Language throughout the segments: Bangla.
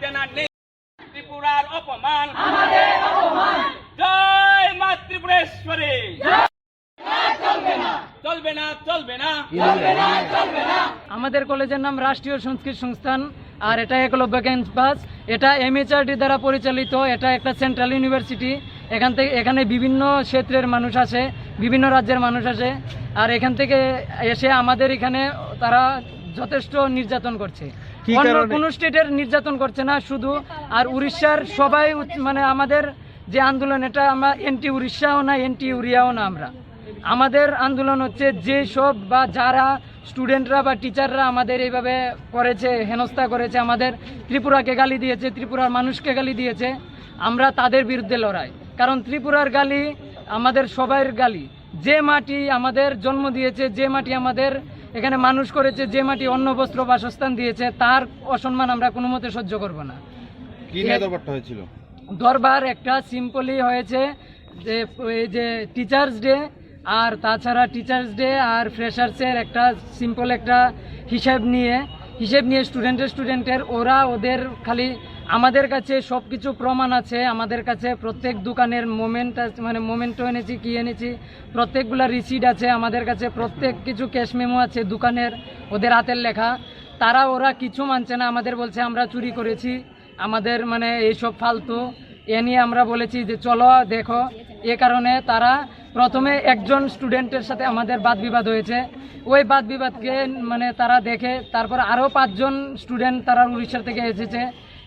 চলবে না ত্রিপুরার অপমান, আমাদের অপমান। জয় মা ত্রিপুরেশ্বরী। চলবে না, চলবে না, চলবে না, চলবে না, চলবে না। আমাদের কলেজের নাম রাষ্ট্রীয় সংস্কৃত সংস্থান, আর এটা একলব্য ক্যাম্পাস। এটা এমএচআরডি দ্বারা পরিচালিত। এটা একটা সেন্ট্রাল ইউনিভার্সিটি। এখানে বিভিন্ন ক্ষেত্রের মানুষ আসে, বিভিন্ন রাজ্যের মানুষ আসে, আর এখান থেকে এসে আমাদের এখানে তারা যথেষ্ট নির্যাতন করছে। অন্য কোনো স্টেটের নির্যাতন করছে না শুধু। আর উড়িষ্যার সবাই মানে আমাদের যে আন্দোলন, এটা আমরা এন্টি উড়িষ্যাও না, এন্টি উড়িয়াও না। আমাদের আন্দোলন হচ্ছে যে সব বা যারা স্টুডেন্টরা বা টিচাররা আমাদের এইভাবে করেছে, হেনস্থা করেছে, আমাদের ত্রিপুরাকে গালি দিয়েছে, ত্রিপুরার মানুষকে গালি দিয়েছে, আমরা তাদের বিরুদ্ধে লড়াই। কারণ ত্রিপুরার গালি আমাদের সবাইয়ের গালি। যে মাটি আমাদের জন্ম দিয়েছে, যে মাটি আমাদের এখানে মানুষ করেছে, যে মাটি অন্ন বস্ত্র বাসস্থান দিয়েছে, তার অসম্মান আমরা কোনো মতে সহ্য করব না। কি নিয়ে দরবারটা হয়েছিল? দরবার একটা সিম্পলি হয়েছে যে এই যে টিচার্স ডে, আর তাছাড়া টিচার্স ডে আর ফ্রেশার্সের একটা সিম্পল একটা হিসেব নিয়ে স্টুডেন্টের ওরা ওদের খালি আমাদের কাছে সব কিছু প্রমাণ আছে। আমাদের কাছে প্রত্যেক দোকানের মোমেন্টও এনেছি, কি এনেছি, প্রত্যেকগুলা রিসিট আছে আমাদের কাছে, প্রত্যেক কিছু ক্যাশ মেমো আছে দোকানের, ওদের হাতের লেখা। ওরা কিছু মানছে না, আমাদের বলছে আমরা চুরি করেছি, আমাদের এইসব ফালতু। এ নিয়ে আমরা বলেছি যে চলো দেখো। এ কারণে তারা প্রথমে একজন স্টুডেন্টের সাথে আমাদের বাদ বিবাদ হয়েছে। ওই বাদ বিবাদকে তারা দেখে তারপর আরও 5 জন স্টুডেন্ট তারা উড়িষ্যা থেকে এসেছে।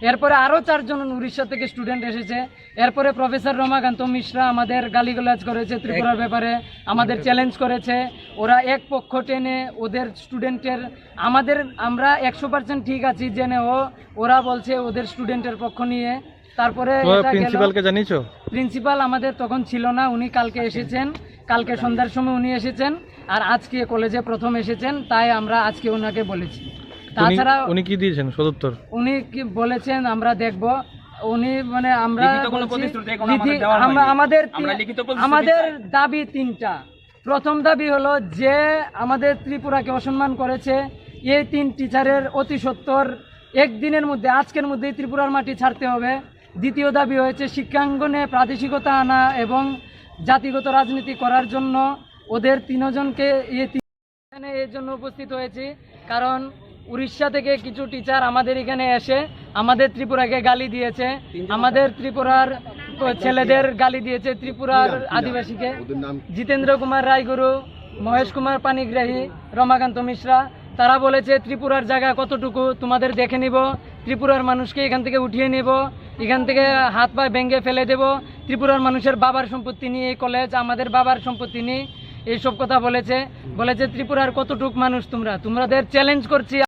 এরপরে আরও 4 জন উড়িষ্যা থেকে স্টুডেন্ট এসেছে। এরপরে প্রফেসর রমাকান্ত মিশ্রা আমাদের গালিগালাজ করেছে ত্রিপুরার ব্যাপারে, আমাদের চ্যালেঞ্জ করেছে। ওরা এক পক্ষ টেনে ওদের স্টুডেন্টের আমরা 100% ঠিক আছি জেনেও ওরা বলছে ওদের স্টুডেন্টের পক্ষ নিয়ে। তারপরে প্রিন্সিপালকে জানিয়েছো? প্রিন্সিপাল আমাদের তখন ছিল না, উনি কালকে এসেছেন, কালকে সন্ধ্যার সময় উনি এসেছেন, আর আজকে কলেজে প্রথম এসেছেন, তাই আমরা আজকে ওনাকে বলেছি। তাছাড়া উনি কি দিয়েছেন সদুত্তর? উনি কি বলেছেন আমরা দেখব। উনি আমাদের দাবি 3টা। প্রথম দাবি হলো যে আমাদের ত্রিপুরাকে অসম্মান করেছে এই 3 টিচারের অতি সত্বর একদিনের মধ্যে, আজকের মধ্যেই ত্রিপুরার মাটি ছাড়তে হবে। দ্বিতীয় দাবি হয়েছে শিক্ষাঙ্গনে প্রাদেশিকতা আনা এবং জাতিগত রাজনীতি করার জন্য ওদের 3 জনকে এর জন্য উপস্থিত হয়েছি। কারণ উড়িষ্যা থেকে কিছু টিচার আমাদের এখানে এসে আমাদের ত্রিপুরাকে গালি দিয়েছে, আমাদের ত্রিপুরার ছেলেদের গালি দিয়েছে, ত্রিপুরার আদিবাসীকে। জিতেন্দ্র কুমার রায়গুরু, মহেশ কুমার পানিগ্রাহী, রমাকান্ত মিশ্রা, তারা বলেছে ত্রিপুরার জায়গা কতটুকু তোমাদের দেখে নিব, ত্রিপুরার মানুষকে এখান থেকে উঠিয়ে নেব, এখান থেকে হাত পা ভেঙে ফেলে দেব, ত্রিপুরার মানুষের বাবার সম্পত্তি নিয়ে এই কলেজ, আমাদের বাবার সম্পত্তি নিয়ে, এইসব কথা বলেছে। ত্রিপুরার কতটুক মানুষ তোমাদের চ্যালেঞ্জ করছি।